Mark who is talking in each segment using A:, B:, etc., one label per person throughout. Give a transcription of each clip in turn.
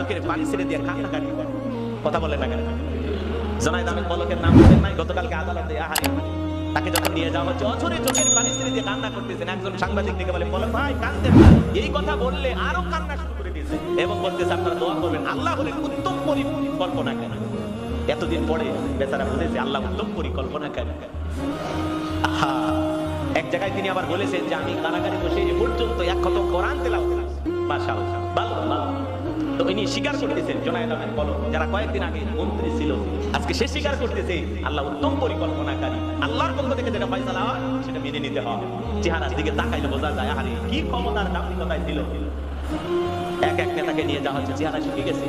A: চোখের পানি ছেড়ে দিয়ে কান্নাকাটি করে। কথা বলে না কেন? জনায়েদ আহমেদ পলকের নাম বলেন নাই? গতকালকে আদালতে আহারে তাকে যখন নিয়ে যাওয়া হচ্ছে, অঝরে চোখের পানি ছেড়ে দিয়ে কান্না করতেছেন। একজন সাংবাদিক দেখে বলে, পলক ভাই কাঁদতেন না। এই কথা বললে আরো কান্না শুরু করে দিয়েছে এবং বলতেছে আপনারা দোয়া করবেন, আল্লাহ হলেন উত্তম পরিকল্পনা কেন। এতদিন পরে বেচারা বুঝেছে আল্লাহ উত্তম পরিকল্পনা কেন। এক জায়গায় তিনি আবার বলেছেন যে আমি কারাগারে বসে এ পর্যন্ত এক খতম কোরআন তেলাওয়াত করেছি। মাশাআল্লাহ, ভালো ভালো। তো ইনি স্বীকার করতেছেন, জনায়েদ আহমেদ পলক যারা কয়েকদিন আগে মন্ত্রী ছিল, আজকে সে স্বীকার করতেছে আল্লাহ উত্তম পরিকল্পনাকারী। আল্লাহর পক্ষ থেকে যেটা ফয়সালা হয় সেটা মেনে নিতে হবে। চেহারার দিকে তাকাইলে বোঝা যায় আহারে কি ক্ষমতার দাম্ভিকতায় ছিল। এক এক নেতাকে নিয়ে যাওয়া হচ্ছে, চেহারা শুকিয়ে গেছে।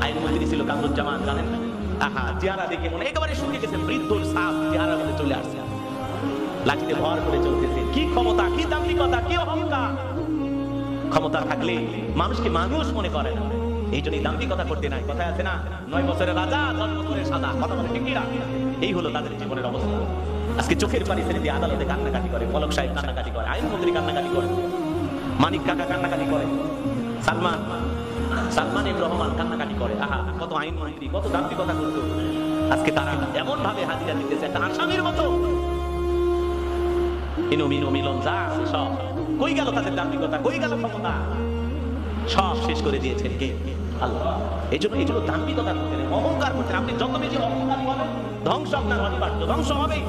A: আইনমন্ত্রী ছিল কামরুজ্জামান, জানেন না? আহা, চেহারা দেখে মনে একেবারে শুকিয়ে গেছে, বৃদ্ধর সাপ চেহারার মধ্যে চলে আসছে, লাঠিতে ভর করে চলতেছে। কি ক্ষমতা, কি দাম্ভিকতা, কি অহংকার! ক্ষমতা থাকলে মানুষকে মানুষ মনে করে না, এই জন্য দাম্ভিকতা করতে নাই। কথায় আছে না, 9 বছরের রাজা 10 বছরের সাদা। কথা বলে ঠিক কিনা? এই হলো তাদের জীবনের অবস্থা। আজকে চোখের পানি ছেড়ে দিয়ে আদালতে কান্নাকাটি করে, পলক সাহেব কান্নাকাটি করে, আইনমন্ত্রী কান্নাকাটি করে, মানিক কাকা কান্নাকাটি করে, সালমান এফ রহমান কান্নাকাটি করে। আহা, কত আইনমন্ত্রী কত দাম্ভিকতা করতো, আজকে তারা এমন ভাবে হাজিরা দিতেছে একটা আসামির মতো। মিলন যা আছে সব কই গেল? তাদের দাম্ভিকতা কই গেল? ক্ষমতা সব শেষ করে দিয়েছেন কে? আল্লাহ। এই জন্য দাম্ভিকতা করতে নেই, অহংকার করতে। আপনি যত বেশি অহংকার করেন ধ্বংস আপনার অনিবার্য, ধ্বংস হবেই।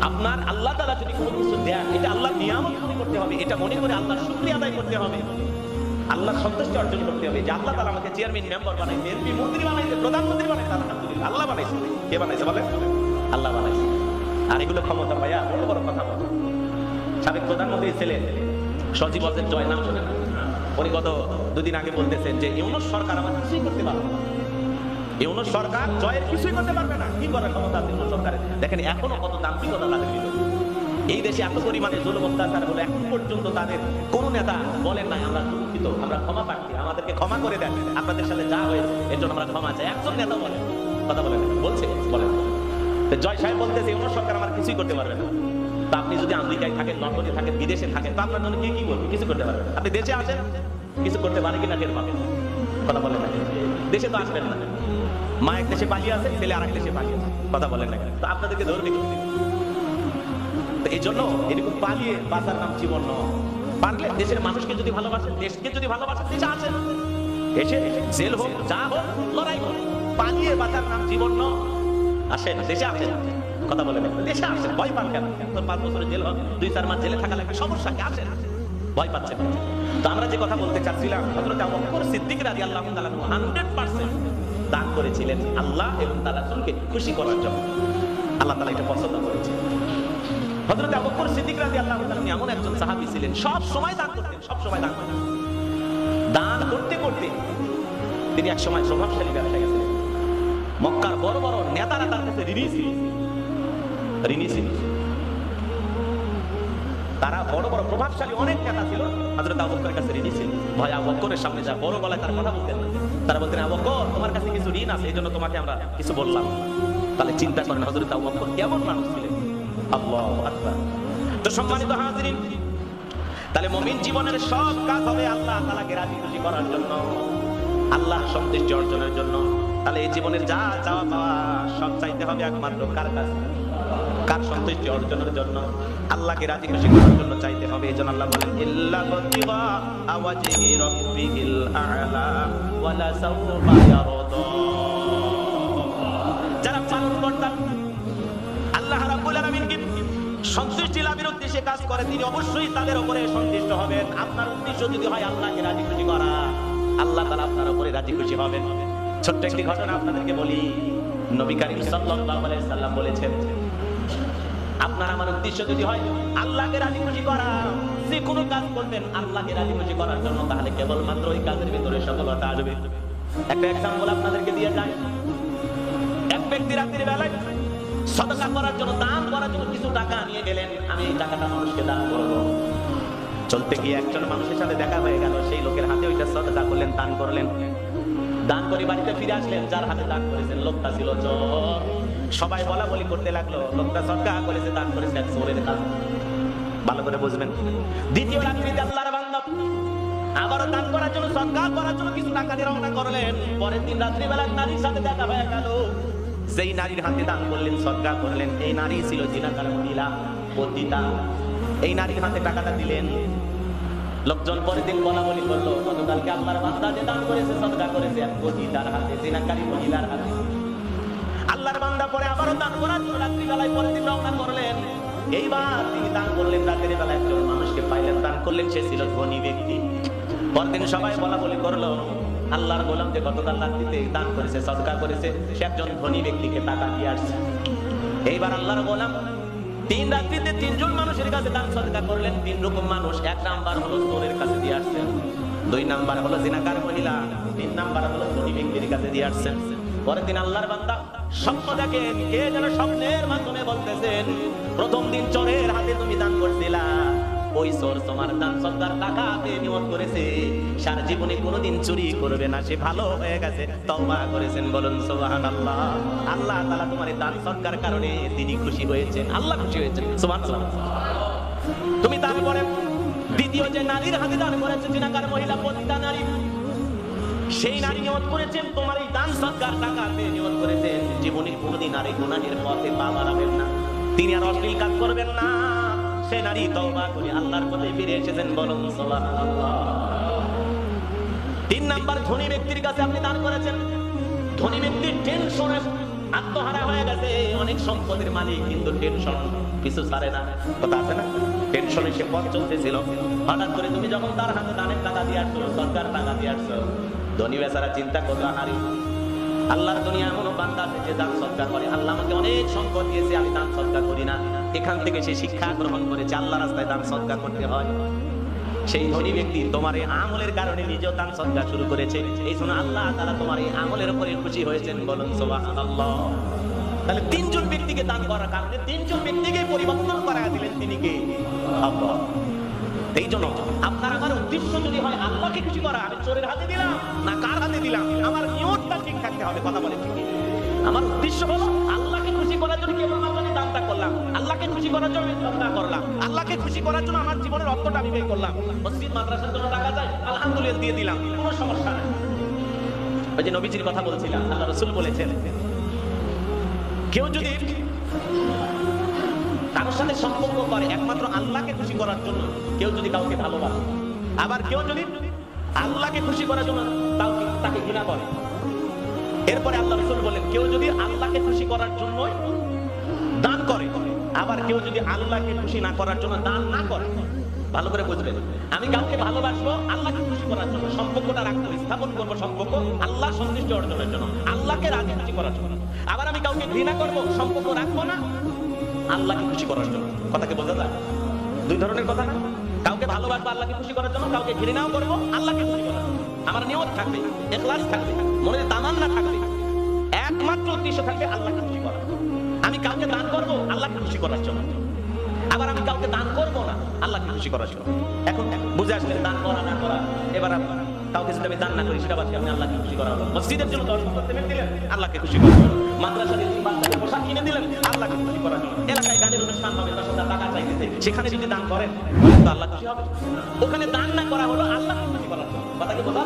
A: আপনার আল্লাহ তাআলা যদি কোনো কিছু দেন, এটা আল্লাহর নিয়ামত মনে করতে হবে, এটা মনে করে আল্লাহর শুকরিয়া আদায় করতে হবে, আল্লাহর সন্তুষ্টি অর্জন করতে হবে। যে আল্লাহ তাআলা আমাকে চেয়ারম্যান মেম্বার বানাইছে, এমপি মন্ত্রী বানাইছে, প্রধানমন্ত্রী বানাইছে, আলহামদুলিল্লাহ আল্লাহ বানাইছে। কে বানাইছে বলেন? আল্লাহ বানাইছে। আর এগুলো ক্ষমতা ভাইয়া বড় বড় কথা বলে। সাবেক প্রধানমন্ত্রী ছেলে সজীব ওয়াজেদ জয়, নাম শোনেন? উনি গত 2 দিন আগে বলতেছেন যে ইউনূস সরকার আমার কিছুই করতে পারবে না, ইউনূস সরকার জয়ের কিছুই করতে পারবে না। কি করার ক্ষমতা আছে ইউনূস সরকারের? দেখেন এখনো কত দাম্ভিকতা তাদের ভিতরে। এই দেশে এত পরিমাণে জুলুম অত্যাচার হলো, এখন পর্যন্ত তাদের কোন নেতা বলেন নাই আমরা দুঃখিত, আমরা ক্ষমা প্রার্থী, আমাদেরকে ক্ষমা করে দেন, আপনাদের সাথে যা হয়েছে এর জন্য আমরা ক্ষমা চাই। একজন নেতা বলেন? কথা বলেন? বলছে? বলেন। জয় সাহেব বলতেছে ইউনূস সরকার আমার কিছুই করতে পারবে না। তা আপনি যদি আমেরিকায় থাকেন, লন্ডনে থাকেন, বিদেশে থাকেন, তো আপনার জন্য কি করবে? কিছু করতে পারবেন। আপনি দেশে আসেন, কিছু করতে পারে কিনা টের পাবেন। কথা বলেন না? দেশে তো আসবেন না। মা এক দেশে পালিয়ে আছে, ছেলে আরেক দেশে পালিয়ে আছে। কথা বলেন না? তো আপনাদেরকে ধরবে কি? তো এই জন্য এরকম পালিয়ে বাঁচার নাম জীবন নয়। পারলে দেশের মানুষকে যদি ভালোবাসেন, দেশকে যদি ভালোবাসেন, দেশে আসেন, এসে জেল হোক যা হোক লড়াই হোক, পালিয়ে বাঁচার নাম জীবন নয়। আসেন, দেশে আসেন। কথা বলে দেশে আসেন, ভয় পান কেন? 5 বছরের জেল হবে, 2-4 মাস জেলে থাকা লাগবে, সমস্যা কি? আসেন, ভয় পাচ্ছেন। তো আমরা যে কথা বলতে চাচ্ছিলাম, হযরত আবু বকর সিদ্দিক রাদিয়াল্লাহু তাআলা 100% দান করেছিলেন আল্লাহ এবং তার রাসূলকে খুশি করার জন্য। আল্লাহ তাআলা এটা পছন্দ করেছেন। হযরত আবু বকর সিদ্দিক রাদিয়াল্লাহু তাআলা এমন একজন সাহাবী ছিলেন, সব সময় দান করতেন, সব সময় দান করতেন। দান করতে করতে তিনি এক সময় প্রভাবশালী ব্যবসায়ী ছিলেন। মক্কার বড় বড় নেতারা তার কাছে ঋণী ছিল। তারা বড় বড় প্রভাবশালী অনেক নেতা ছিল, হযরত আবু বকরের কাছে ঋণী ছিল। ভয় আবু বকরের সামনে যা বড় গলায় তার কথা বলতেন না। তারা বলতেন আবু বকর তোমার কাছে কিছু ঋণ আছে, এজন্য তোমাকে আমরা কিছু বললাম। তাহলে চিন্তা করেন হযরত আবু বকর কেমন মানুষ ছিলেন। আল্লাহু আকবার। তো সম্মানিত হাজিরিন, তাহলে মুমিন জীবনের সব কাজ হবে আল্লাহ তাআলাকে রাজি খুশি করার জন্য, আল্লাহ সন্তুষ্টি অর্জনের জন্য। তাহলে এই জীবনের যা চাওয়া পাওয়া সব চাইতে হবে একমাত্র কার কাছে? কার সন্তুষ্টি অর্জনের জন্য, আল্লাহকে রাজি খুশি করার জন্য চাইতে হবে। এজন্য আল্লাহ বলেন ইল্লা বাতিগা আওয়াজহি রাব্বিহিল আ'লা ওয়ালা সাওফা ইয়ারদা। যারা পালন করতাম আল্লাহ রাব্বুল আলামিনকে সন্তুষ্টি লাভের উদ্দেশ্যে কাজ করে, তিনি অবশ্যই তাদের উপরে সন্তুষ্ট হবেন। আপনার উদ্দেশ্য যদি হয় আল্লাহকে রাজি খুশি করা, আল্লাহ তাআলা আপনার উপরে রাজি খুশি হবেন। ছোট্ট একটি ঘটনা আপনাদেরকে বলি। নবী করিম সাল্লাল্লাহু আলাইহি সাল্লাম বলেছেন, আপনার আমার উদ্দেশ্য যদি হয় আল্লাহকে রাজি খুশি করা, যে কোনো কাজ করবেন আল্লাহকে রাজি খুশি করার জন্য, তাহলে কেবলমাত্র ওই কাজের ভিতরে সফলতা আসবে। একটা এক্সাম্পল আপনাদেরকে দিয়ে যায়। এক ব্যক্তি রাতের বেলায় সাদাকা করার জন্য, দান করার জন্য কিছু টাকা নিয়ে গেলেন, আমি এই টাকাটা মানুষকে দান করব। চলতে গিয়ে একজন মানুষের সাথে দেখা হয়ে গেল, সেই লোকের হাতে ওইটা সাদাকা করলেন, দান করলেন। দান করে বাড়িতে ফিরে আসলেন, যার হাতে দান করেছেন লোকটা ছিল চোর। সবাই বলা বলি করতে লাগলো, লোকটা সদকা করেছে, দান করেছে, এক চোরের কাজ। ভালো করে বুঝবেন। দ্বিতীয় রাত্রিতে আল্লাহর বান্দা আবারও দান করার জন্য, সদকা করার জন্য কিছু টাকা দিয়ে রওনা করলেন। পরের দিন রাত্রিবেলা নারীর সাথে দেখা হয়ে গেল। যেই নারীর হাতে দান করলেন, সদকা করলেন, এই নারী ছিল জিনাকার মহিলা, পতিতা। এই নারীর হাতে টাকাটা দিলেন। লোকজন পরের দিন বলা বলি করলো, গতকালকে আল্লাহর বান্দা যে দান করেছে, সদকা করেছে, এক পতিতার হাতে, জিনাকারী মহিলার হাতে। আল্লাহর বান্দা পরে আবারও দান করার জন্য রাত্রিবেলায় পরের দিন রওনা করলেন। এইবার তিনি দান করলেন, রাতের বেলা একজন মানুষকে পাইলেন, দান করলেন, সে ছিল ধনী ব্যক্তি। পরদিন সবাই বলা বলি করলো, আল্লাহর গোলাম যে গতকাল রাত্রিতে দান করেছে, সদকা করেছে, সে একজন ধনী ব্যক্তিকে টাকা দিয়ে আসছে। এইবার আল্লাহর গোলাম তিন রাত্রিতে তিনজন মানুষের কাছে দান সদকা করলেন। তিন রকম মানুষ। এক নাম্বার হলো চোরের কাছে দিয়ে আসছেন, দুই নাম্বার হলো জিনাকার মহিলা, তিন নাম্বার হলো ধনী ব্যক্তির কাছে দিয়ে আসছেন। পরের দিন আল্লাহর বান্দা স্বপ্ন দেখেন, কে যেন স্বপ্নের মাধ্যমে বলতেছেন, প্রথম দিন চোরের হাতে তুমি দান করছিলা, ওই চোর তোমার দান সদকার টাকা হাতে নিয়ত করেছে, সারা জীবনে কোনোদিন চুরি করবে না, সে ভালো হয়ে গেছে, তওবা করেছেন। বলুন সুবহানাল্লাহ। আল্লাহ তাআলা তোমার এই দান সদকার কারণে তিনি খুশি হয়েছেন, আল্লাহ খুশি হয়েছেন। সুবহানাল্লাহ। তুমি তারপরে দ্বিতীয় যে নারীর হাতে দান করেছে, জিনাকার মহিলা, পতিতা নারী, সেই নারী নিয়ত করেছেন, তোমার এই দান সদকার টাকা হাতে নিয়ত করেছেন, জীবনে কোনোদিন আর এই গুনাহের পথে পা বাড়াবেন না, তিনি আর অশ্লীল কাজ করবেন না। সে নারী তওবা করে আল্লাহর পথে ফিরে এসেছেন। বলুন সুবহানাল্লাহ। তিন নাম্বার, ধনী ব্যক্তির কাছে আপনি দান করেছেন। ধনী ব্যক্তির টেনশনে আত্মহারা হয়ে গেছে, অনেক সম্পদের মালিক, কিন্তু টেনশন কিছু ছাড়ে না, কথা আছে না, টেনশনে সে পথ চলতেছিল। হঠাৎ করে তুমি যখন তার হাতে দানের টাকা দিয়ে আসছো, সরকার টাকা দিয়ে আসছো, ধনী বেচারা চিন্তা করলো, হারি আল্লাহর দুনিয়া এমনও বান্দা আছে যে দান সদকা করে, আল্লাহ আমাকে অনেক সম্পদ দিয়েছে, আমি দান সদকা করি না। এখান থেকে সে শিক্ষা গ্রহণ করেছে আল্লাহ রাস্তায় দান সদকা করতে হয়। সেই ধনী ব্যক্তি তোমার এই আমলের কারণে নিজেও দান সদকা শুরু করেছে, এই জন্য আল্লাহ তাআলা তোমার এই আমলের উপরে খুশি হয়েছেন। বলুন সুবহানাল্লাহ। তাহলে তিনজন ব্যক্তিকে দান করার কারণে তিনজন ব্যক্তিকে পরিবর্তন করা দিলেন, তিনি কে? আল্লাহ। এই জন্য আপনার আমার উদ্দেশ্য যদি হয় আল্লাহকে খুশি করা, আমি চোরের হাতে দিলাম না কার হাতে দিলাম, আমার নিয়তটা ঠিক থাকতে হবে। কথা বলে ঠিক, আমার উদ্দেশ্য হলো আল্লাহকে খুশি করার জন্য কেবলমাত্র আমি দানটা করলাম, আল্লাহকে খুশি করার জন্য আমি সদকা করলাম, আল্লাহকে খুশি করার জন্য আমার জীবনের অর্থটা আমি ব্যয় করলাম। মসজিদ মাদ্রাসার জন্য টাকা চাই, আলহামদুলিল্লাহ দিয়ে দিলাম, কোনো সমস্যা নেই। ওই যে নবীজির কথা বলছিলাম, আল্লাহ রাসূল বলেছেন, কেউ যদি কারোর সাথে সম্পর্ক করে একমাত্র আল্লাহকে খুশি করার জন্য, কেউ যদি কাউকে ভালোবাসে, আবার কেউ যদি আল্লাহকে খুশি করার জন্য তাকে ঘৃণা করে, এরপরে আল্লাহ রাসূল বলেন, কেউ যদি আল্লাহকে খুশি করার জন্য দান করে, আবার কেউ যদি আল্লাহকে খুশি না করার জন্য দান না করে, ভালো করে বুঝবেন, আমি কাউকে ভালোবাসবো আল্লাহকে খুশি করার জন্য, সম্পর্কটা রাখবো, স্থাপন করবো সম্পর্ক আল্লাহ সন্তুষ্টি অর্জনের জন্য, আল্লাহকে রাজি খুশি করার জন্য। আবার আমি কাউকে ঘৃণা করবো, সম্পর্ক রাখবো না আল্লাহকে খুশি করার জন্য। কথাকে বোঝা যায়? দুই ধরনের কথা না? কাউকে ভালোবাসবো আল্লাহকে খুশি করার জন্য, কাউকে ঘৃণাও করবো আল্লাহকে খুশি করার জন্য। আমার নিয়ত থাকবে, ইখলাস থাকবে, মনে তামান্না থাকবে, একমাত্র উদ্দেশ্য থাকবে আল্লাহকে খুশি করা। আমি কাউকে দান করবো আল্লাহকে খুশি করার জন্য, আবার আমি কাউকে দান করবো না আল্লাহকে খুশি করার জন্য। এখন বুঝে আসলে দান করা না করা, এবার কাউকে যদি আমি দান না করি সেটা বাদ দিয়ে আপনি আল্লাহকে খুশি করা হলো। মসজিদের জন্য 10 বছর পেমেন্ট দিলেন আল্লাহকে খুশি করার জন্য, মাদ্রাসার বাচ্চাকে পোশাক কিনে দিলেন আল্লাহকে খুশি করার জন্য, এলাকায় গানের অনুষ্ঠান হবে 10,000 টাকা চাইতেছে, সেখানে যদি দান করেন তো আল্লাহ খুশি হবে। ওখানে দান না করা হলো আল্লাহকে খুশি করার জন্য। কথাকে বোঝা